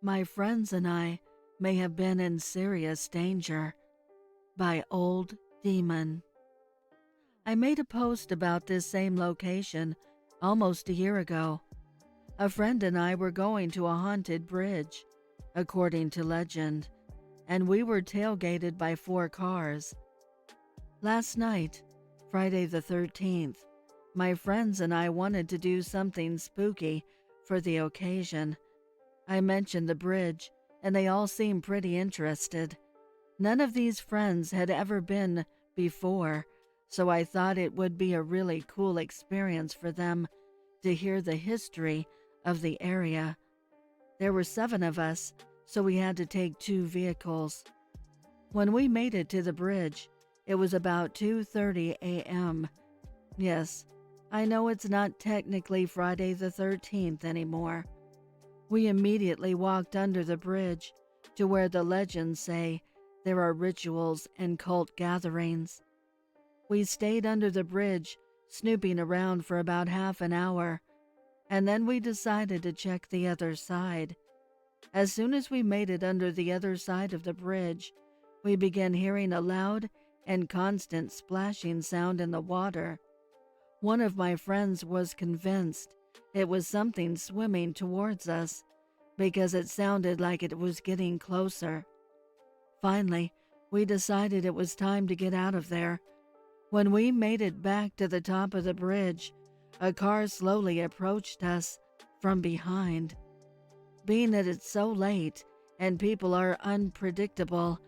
My friends and I may have been in serious danger by OldDemon. I made a post about this same location almost a year ago. A friend and I were going to a haunted bridge, according to legend, and we were tailgated by 4 cars. Last night, Friday the 13th, my friends and I wanted to do something spooky for the occasion. I mentioned the bridge, and they all seemed pretty interested. None of these friends had ever been before, so I thought it would be a really cool experience for them to hear the history of the area. There were 7 of us, so we had to take 2 vehicles. When we made it to the bridge, it was about 2:30 a.m. Yes, I know it's not technically Friday the 13th anymore. We immediately walked under the bridge to where the legends say there are rituals and cult gatherings. We stayed under the bridge, snooping around for about half an hour, and then we decided to check the other side. As soon as we made it under the other side of the bridge, we began hearing a loud and constant splashing sound in the water. One of my friends was convinced it was something swimming towards us because it sounded like it was getting closer. Finally, we decided it was time to get out of there. When we made it back to the top of the bridge, a car slowly approached us from behind. Being that it's so late and people are unpredictable,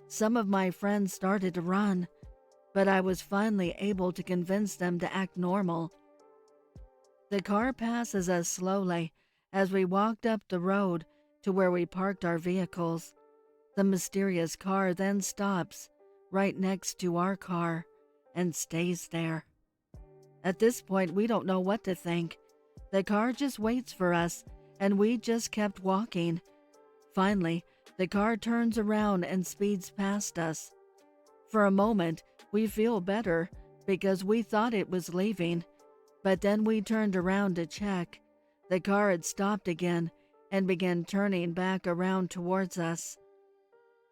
some of my friends started to run, but I was finally able to convince them to act normal. The car passes us slowly as we walked up the road to where we parked our vehicles. The mysterious car then stops right next to our car and stays there. At this point, we don't know what to think. The car just waits for us, and we just kept walking. Finally, the car turns around and speeds past us. For a moment, we feel better because we thought it was leaving, but then we turned around to check. The car had stopped again and began turning back around towards us.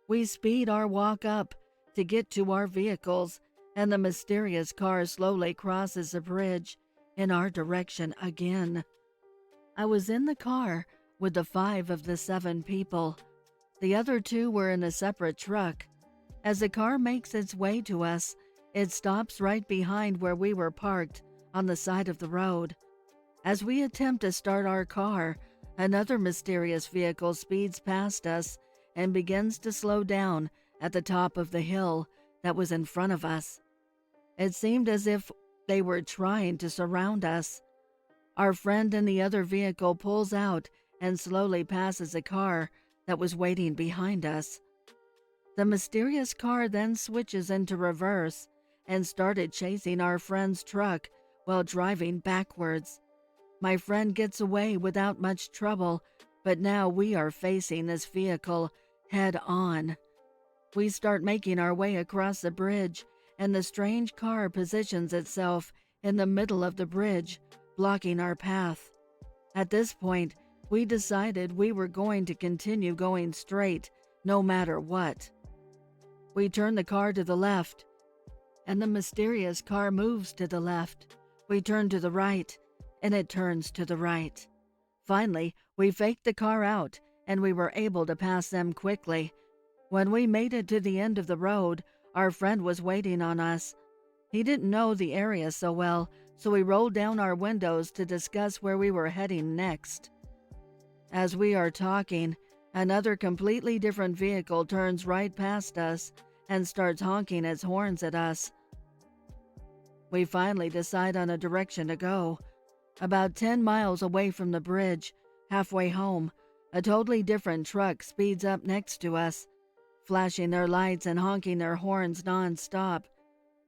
We speed our walk up to get to our vehicles, and the mysterious car slowly crosses the bridge in our direction again. I was in the car with the 5 of the 7 people. The other 2 were in a separate truck. As the car makes its way to us, it stops right behind where we were parked on the side of the road. As we attempt to start our car, another mysterious vehicle speeds past us and begins to slow down at the top of the hill that was in front of us. It seemed as if they were trying to surround us. Our friend in the other vehicle pulls out and slowly passes a car that was waiting behind us. The mysterious car then switches into reverse and started chasing our friend's truck while driving backwards. My friend gets away without much trouble, but now we are facing this vehicle head on. We start making our way across the bridge, and the strange car positions itself in the middle of the bridge, blocking our path. At this point, we decided we were going to continue going straight, no matter what. We turn the car to the left, and the mysterious car moves to the left. We turn to the right, and it turns to the right. Finally, we faked the car out, and we were able to pass them quickly. When we made it to the end of the road, our friend was waiting on us. He didn't know the area so well, so we rolled down our windows to discuss where we were heading next. As we are talking, another completely different vehicle turns right past us and starts honking its horns at us. We finally decide on a direction to go. About 10 miles away from the bridge, halfway home, a totally different truck speeds up next to us, flashing their lights and honking their horns non-stop.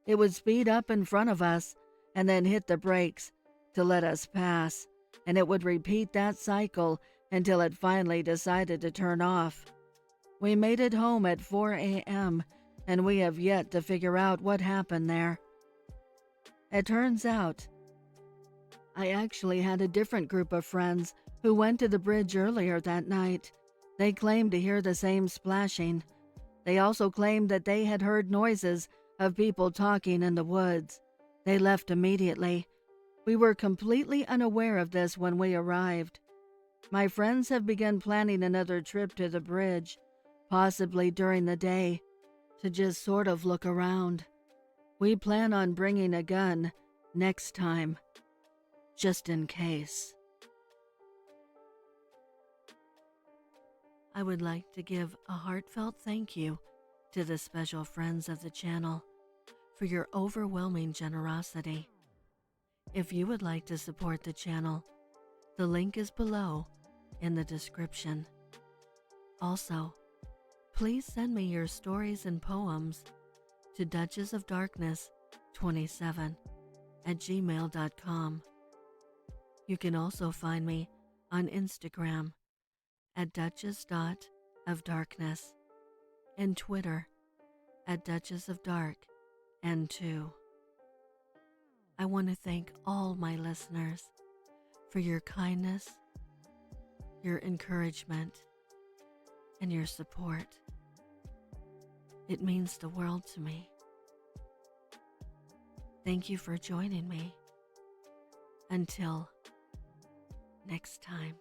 It would speed up in front of us and then hit the brakes to let us pass, and it would repeat that cycle until it finally decided to turn off. We made it home at 4 a.m., and we have yet to figure out what happened there. It turns out, I actually had a different group of friends who went to the bridge earlier that night. They claimed to hear the same splashing. They also claimed that they had heard noises of people talking in the woods. They left immediately. We were completely unaware of this when we arrived. My friends have begun planning another trip to the bridge, possibly during the day, to just sort of look around. We plan on bringing a gun next time, just in case. I would like to give a heartfelt thank you to the special friends of the channel for your overwhelming generosity. If you would like to support the channel, the link is below in the description. Also, please send me your stories and poems to duchessofdarkness27@gmail.com. You can also find me on Instagram at duchess.ofdarkness and Twitter at duchessofdarkn2. I want to thank all my listeners for your kindness, your encouragement, and your support. It means the world to me. Thank you for joining me. Until next time.